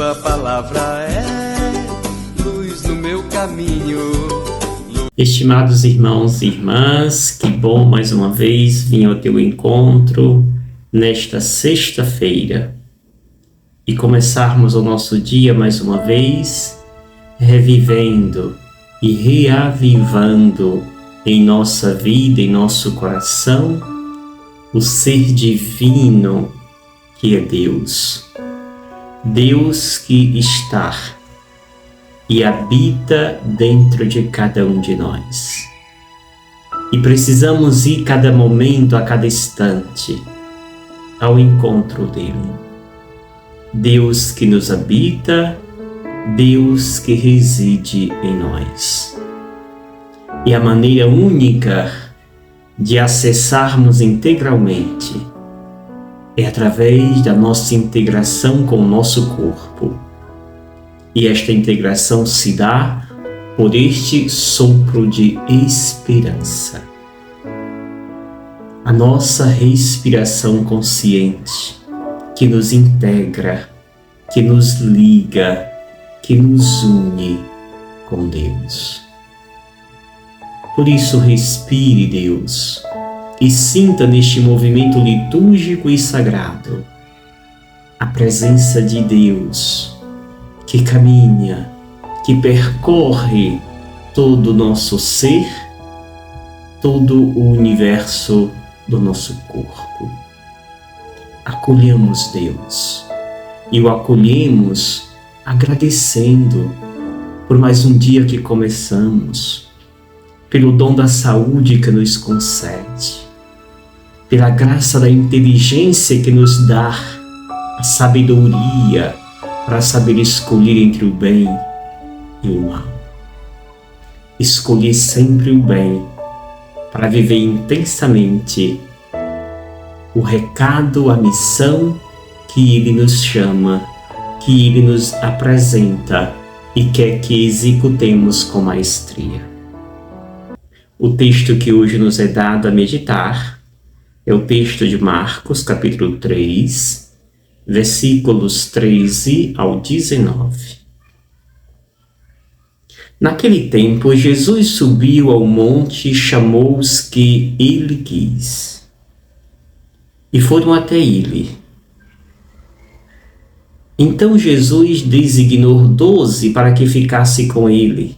tua palavra é luz no meu caminho. Estimados irmãos e irmãs, que bom mais uma vez vir ao teu encontro nesta sexta-feira e começarmos o nosso dia mais uma vez revivendo e reavivando em nossa vida, em nosso coração, o ser divino que é Deus. Deus que está e habita dentro de cada um de nós. E precisamos ir cada momento, a cada instante, ao encontro dele. Deus que nos habita, Deus que reside em nós. E a maneira única de acessarmos integralmente é através da nossa integração com o nosso corpo. E esta integração se dá por este sopro de esperança. A nossa respiração consciente que nos integra, que nos liga, que nos une com Deus. Por isso, respire, Deus, e sinta neste movimento litúrgico e sagrado a presença de Deus que caminha, que percorre todo o nosso ser, todo o universo do nosso corpo. Acolhemos Deus e o acolhemos agradecendo por mais um dia que começamos, pelo dom da saúde que nos concede, pela graça da inteligência que nos dá, a sabedoria para saber escolher entre o bem e o mal. Escolher sempre o bem para viver intensamente o recado, a missão que Ele nos chama, que Ele nos apresenta e quer que executemos com maestria. O texto que hoje nos é dado a meditar é o texto de Marcos, capítulo 3, versículos 13 ao 19. Naquele tempo, Jesus subiu ao monte e chamou os que ele quis, e foram até ele. Então Jesus designou 12 para que ficasse com ele,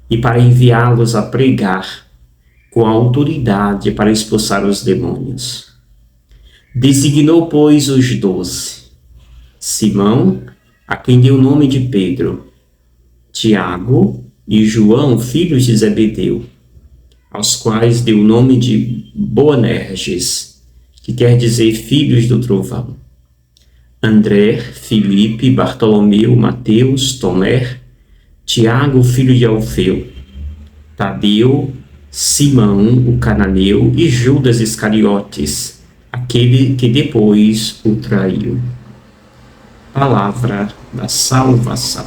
e para enviá-los a pregar com autoridade para expulsar os demônios. Designou, pois, os 12. Simão, a quem deu o nome de Pedro, Tiago e João, filhos de Zebedeu, aos quais deu o nome de Boanerges, que quer dizer filhos do trovão, André, Filipe, Bartolomeu, Mateus, Tomé, Tiago, filho de Alfeu, Tadeu, Simão, o cananeu, e Judas Iscariotes, aquele que depois o traiu. Palavra da salvação.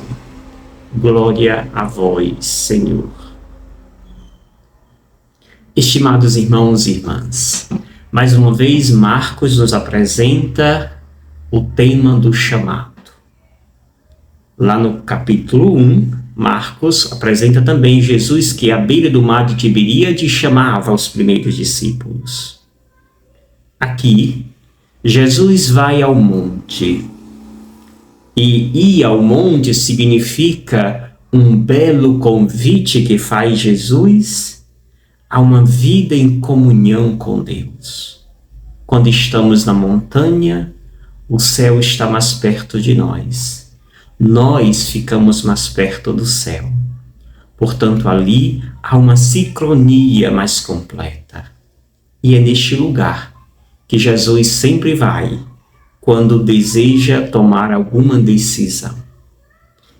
Glória a vós, Senhor. Estimados irmãos e irmãs, mais uma vez Marcos nos apresenta o tema do chamado. Lá no capítulo 1, Marcos apresenta também Jesus que à beira do mar de Tiberíades chamava os primeiros discípulos. Aqui, Jesus vai ao monte. E ir ao monte significa um belo convite que faz Jesus a uma vida em comunhão com Deus. Quando estamos na montanha, o céu está mais perto de nós. Nós ficamos mais perto do céu. Portanto, ali há uma sincronia mais completa. E é neste lugar que Jesus sempre vai quando deseja tomar alguma decisão.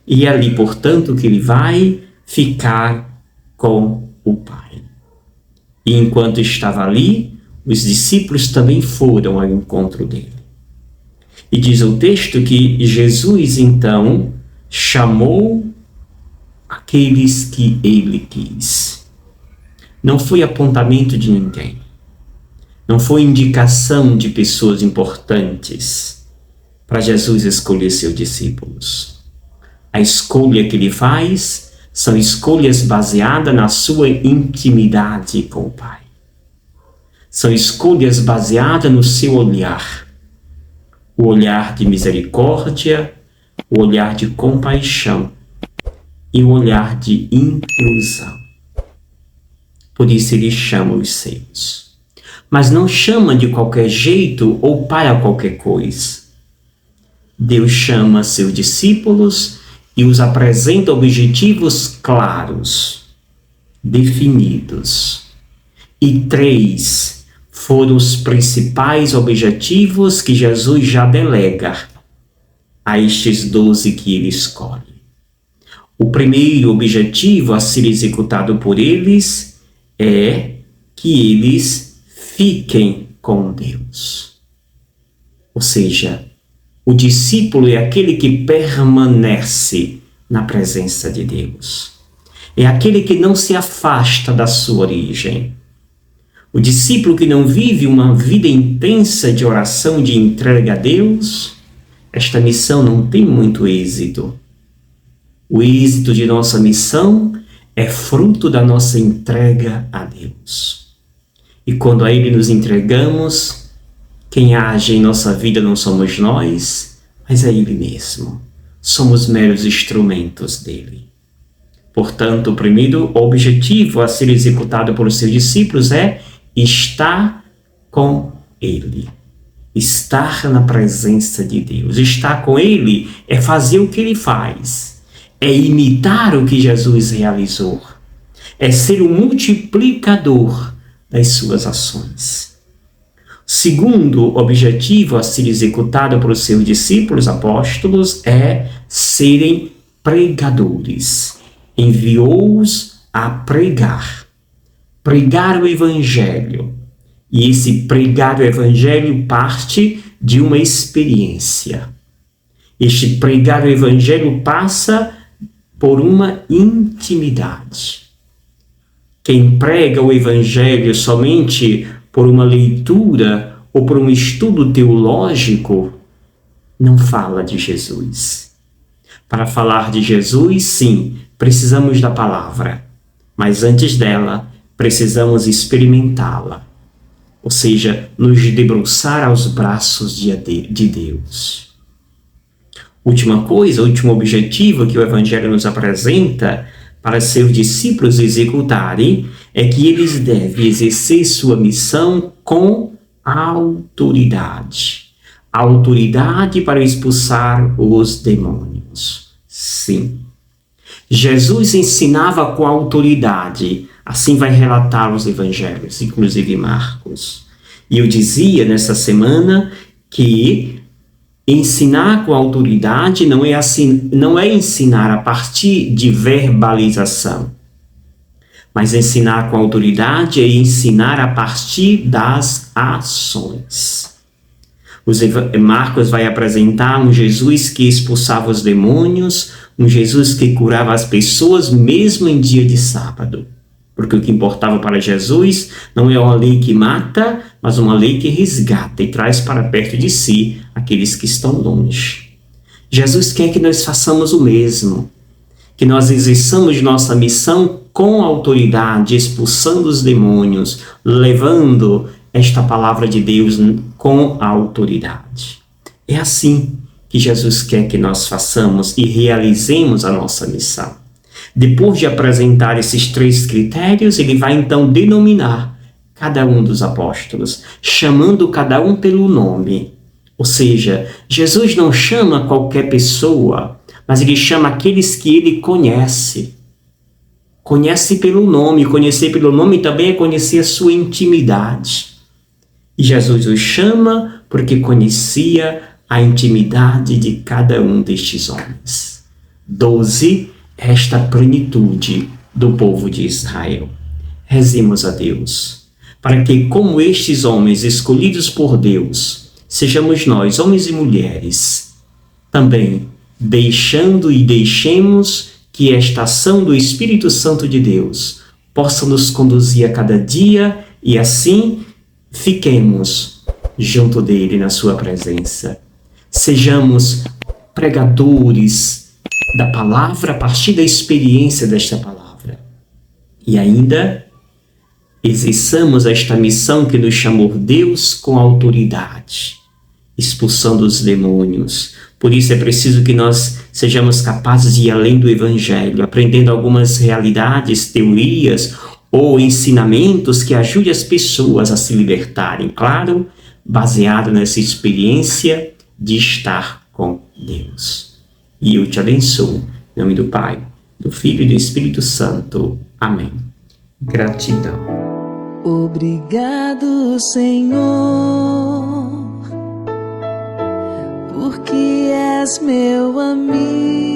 E é ali, portanto, que ele vai ficar com o Pai. E enquanto estava ali, os discípulos também foram ao encontro dele. E diz o texto que Jesus, então, chamou aqueles que ele quis. Não foi apontamento de ninguém. Não foi indicação de pessoas importantes. para Jesus escolher seus discípulos. A escolha que ele faz são escolhas baseadas na sua intimidade com o Pai. São escolhas baseadas no seu olhar. O olhar de misericórdia, o olhar de compaixão e o olhar de inclusão. Por isso ele chama os seus. Mas não chama de qualquer jeito ou para qualquer coisa. Deus chama seus discípulos e os apresenta objetivos claros, definidos. E 3 foram os principais objetivos que Jesus já delega a estes 12 que ele escolhe. O primeiro objetivo a ser executado por eles é que eles fiquem com Deus. Ou seja, o discípulo é aquele que permanece na presença de Deus. É aquele que não se afasta da sua origem. O discípulo que não vive uma vida intensa de oração, de entrega a Deus, esta missão não tem muito êxito. O êxito de nossa missão é fruto da nossa entrega a Deus. E quando a Ele nos entregamos, quem age em nossa vida não somos nós, mas é Ele mesmo. Somos meros instrumentos dele. Portanto, o primeiro objetivo a ser executado pelos seus discípulos é estar com Ele. Estar na presença de Deus. Estar com Ele é fazer o que Ele faz. É imitar o que Jesus realizou. É ser o multiplicador das suas ações. Segundo objetivo a ser executado pelos seus discípulos apóstolos é serem pregadores. Enviou-os a pregar. Pregar o Evangelho. E esse pregar o Evangelho parte de uma experiência. Este pregar o Evangelho passa por uma intimidade. Quem prega o Evangelho somente por uma leitura ou por um estudo teológico, não fala de Jesus. Para falar de Jesus, sim, precisamos da palavra, mas antes dela, precisamos experimentá-la, ou seja, nos debruçar aos braços de Deus. Última coisa, último objetivo que o Evangelho nos apresenta para seus discípulos executarem é que eles devem exercer sua missão com autoridade. Autoridade para expulsar os demônios. Sim. Jesus ensinava com autoridade. Assim vai relatar os evangelhos, inclusive Marcos. E eu dizia nessa semana que ensinar com autoridade não é ensinar a partir de verbalização. Mas ensinar com autoridade é ensinar a partir das ações. Marcos vai apresentar um Jesus que expulsava os demônios, um Jesus que curava as pessoas mesmo em dia de sábado. Porque o que importava para Jesus não é uma lei que mata, mas uma lei que resgata e traz para perto de si aqueles que estão longe. Jesus quer que nós façamos o mesmo, que nós exerçamos nossa missão com autoridade, expulsando os demônios, levando esta palavra de Deus com autoridade. É assim que Jesus quer que nós façamos e realizemos a nossa missão. Depois de apresentar esses 3 critérios, ele vai então denominar cada um dos apóstolos, chamando cada um pelo nome. Ou seja, Jesus não chama qualquer pessoa, mas ele chama aqueles que ele conhece. Conhece pelo nome. Conhecer pelo nome também é conhecer a sua intimidade. E Jesus os chama porque conhecia a intimidade de cada um destes homens. 12, esta plenitude do povo de Israel. Rezemos a Deus, para que, como estes homens escolhidos por Deus, sejamos nós, homens e mulheres, também deixemos que esta ação do Espírito Santo de Deus possa nos conduzir a cada dia e assim fiquemos junto dele na sua presença. sejamos pregadores da palavra a partir da experiência desta palavra. E ainda exerçamos esta missão que nos chamou Deus com autoridade, expulsando os demônios. Por isso é preciso que nós sejamos capazes de ir além do Evangelho, aprendendo algumas realidades, teorias ou ensinamentos que ajudem as pessoas a se libertarem, claro, baseado nessa experiência de estar com Deus. E eu te abençoo, em nome do Pai, do Filho e do Espírito Santo. Amém. Gratidão. Obrigado, Senhor, porque és meu amigo.